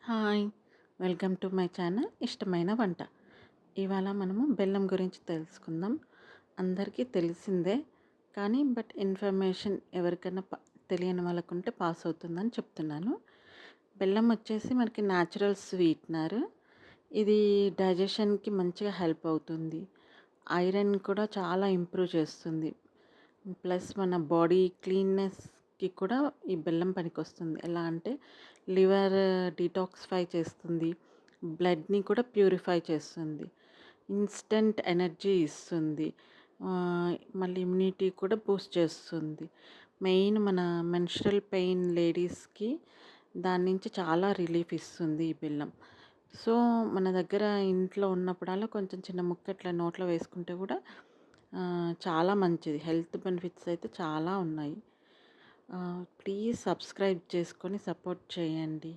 Hi! Welcome to my channel ఇష్టమైన వంట. ఇవాళ మనము బెల్లం గురించి తెలుసుకుందాం. అందరికీ తెలిసిందే. కానీ ఇన్ఫర్మేషన్ ఎవరికైనా తెలియని వాళ్ళకుంటే పాస్ అవుతుందని చెప్తున్నాను. బెల్లం వచ్చేసి మనకి న్యాచురల్ స్వీట్నర్. ఇది డైజెషన్‌కి మంచిగా హెల్ప్ అవుతుంది. ఐరన్ కూడా చాలా ఇంప్రూవ్ చేస్తుంది. ప్లస్ మన బాడీ క్లీన్‌నెస్‌కి కూడా ఈ బెల్లం పనికొస్తుంది. ఎలా అంటే లివర్ డీటాక్సిఫై చేస్తుంది. బ్లడ్‌ని కూడా ప్యూరిఫై చేస్తుంది. ఇన్‌స్టంట్ ఎనర్జీ ఇస్తుంది. మళ్ళీ ఇమ్యూనిటీ కూడా బూస్ట్ చేస్తుంది. మెయిన్ మన మెన్స్ట్రుయల్ పెయిన్ లేడీస్‌కి దాని నుంచి చాలా రిలీఫ్ ఇస్తుంది ఈ బెల్లం. సో, మన దగ్గర ఇంట్లో ఉన్నప్పుడల్లా కొంచెం చిన్న ముక్క ఇట్లా నోట్లో వేసుకుంటే కూడా చాలా మంచిది. హెల్త్ బెనిఫిట్స్ అయితే చాలా ఉన్నాయి. ప్లీజ్ సబ్స్క్రైబ్ చేసుకొని సపోర్ట్ చేయండి.